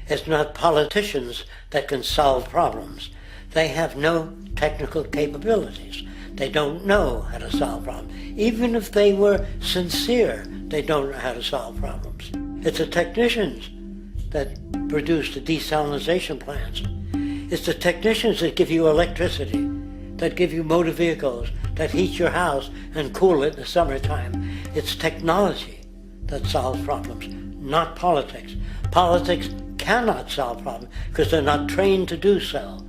It's not politicians that can solve problems. They have no technical capabilities. They don't know how to solve problems. Even if they were sincere, they don't know how to solve problems. It's the technicians that produce the desalination plants. It's the technicians that give you electricity, that give you motor vehicles, that heat your house and cool it in the summertime. It's technology that solves problems, not politics. Politics cannot solve problems because they're not trained to do so.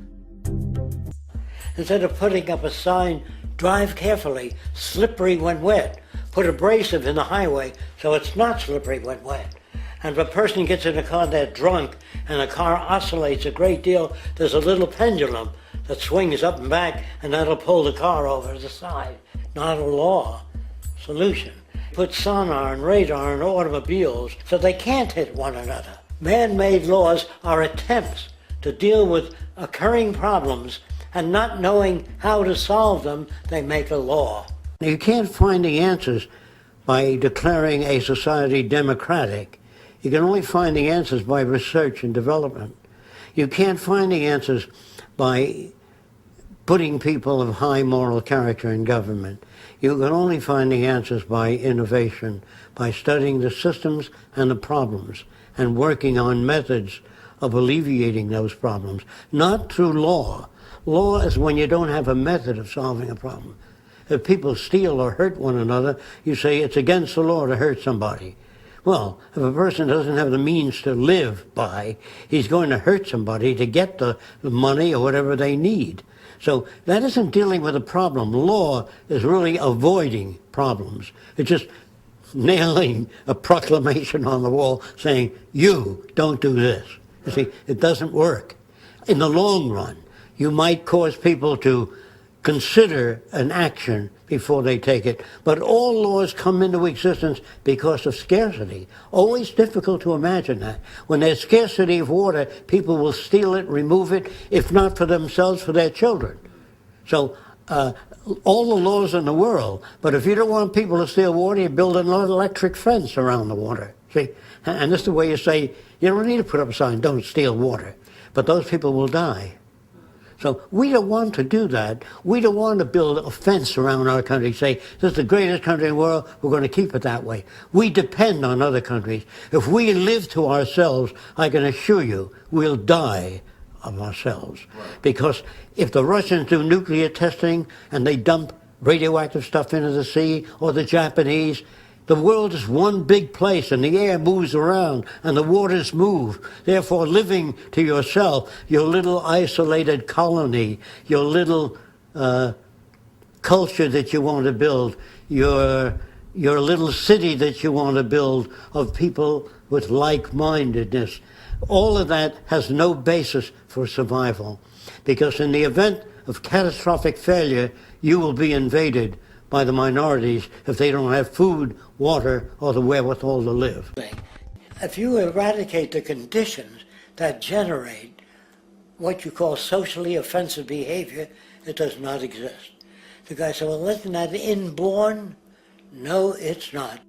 Instead of putting up a sign, drive carefully, slippery when wet, put abrasive in the highway so it's not slippery when wet. And if a person gets in a car, they're drunk, and the car oscillates a great deal, there's a little pendulum that swings up and back, and that'll pull the car over to the side. Not a law solution. Put sonar and radar in automobiles so they can't hit one another. Man-made laws are attempts to deal with occurring problems, and not knowing how to solve them, they make a law. You can't find the answers by declaring a society democratic. You can only find the answers by research and development. You can't find the answers by putting people of high moral character in government. You can only find the answers by innovation, by studying the systems and the problems, and working on methods of alleviating those problems, not through law. Law is when you don't have a method of solving a problem. If people steal or hurt one another, you say it's against the law to hurt somebody. Well, if a person doesn't have the means to live by, he's going to hurt somebody to get the money or whatever they need. So that isn't dealing with a problem. Law is really avoiding problems. It's just nailing a proclamation on the wall saying, you don't do this. You see, it doesn't work. In the long run, you might cause people to consider an action before they take it. But all laws come into existence because of scarcity. Always difficult to imagine that. When there's scarcity of water, people will steal it, remove it, if not for themselves, for their children. So all the laws in the world, but if you don't want people to steal water, you build an electric fence around the water. See? And this is the way you say, you don't need to put up a sign, don't steal water. But those people will die. So we don't want to do that. We don't want to build a fence around our country, say, this is the greatest country in the world, we're going to keep it that way. We depend on other countries. If we live to ourselves, I can assure you, we'll die of ourselves. Right. Because if the Russians do nuclear testing and they dump radioactive stuff into the sea, or the Japanese, the world is one big place, and the air moves around, and the waters move. Therefore, living to yourself, your little isolated colony, your little culture that you want to build, your little city that you want to build of people with like-mindedness, all of that has no basis for survival. Because in the event of catastrophic failure, you will be invaded by the minorities if they don't have food, water, or the wherewithal to live. If you eradicate the conditions that generate what you call socially offensive behavior, it does not exist. The guy said, well, isn't that inborn? No, it's not.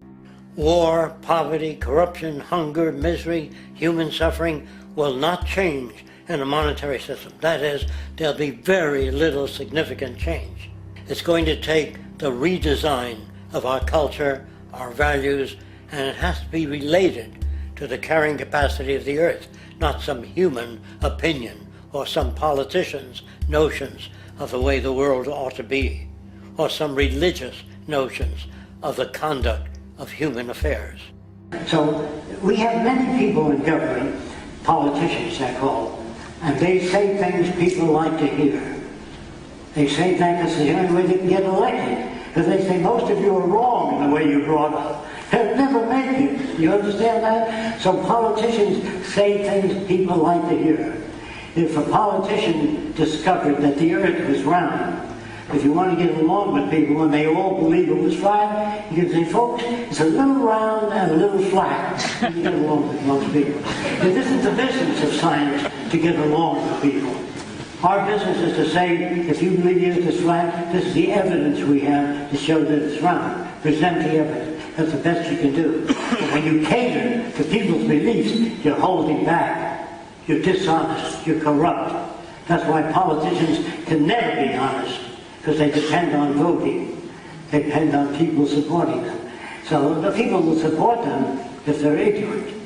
War, poverty, corruption, hunger, misery, human suffering will not change in a monetary system. That is, there'll be very little significant change. It's going to take the redesign of our culture, our values, and it has to be related to the carrying capacity of the earth, not some human opinion or some politician's notions of the way the world ought to be, or some religious notions of the conduct of human affairs. So we have many people in government, politicians they're called, and they say things people like to hear. They say that it's the only way they can get elected. Because they say most of you are wrong in the way you brought up. They'll never make it. You understand that? So politicians say things people like to hear. If a politician discovered that the earth was round, if you want to get along with people when they all believe it was flat, you can say, folks, it's a little round and a little flat. You get along with most people. But this is the business of science, to get along with people. Our business is to say, if you believe the earth is flat, this is the evidence we have to show that it's round. Present the evidence. That's the best you can do. When you cater to people's beliefs, you're holding back. You're dishonest. You're corrupt. That's why politicians can never be honest, because they depend on voting. They depend on people supporting them. So the people will support them if they're ignorant.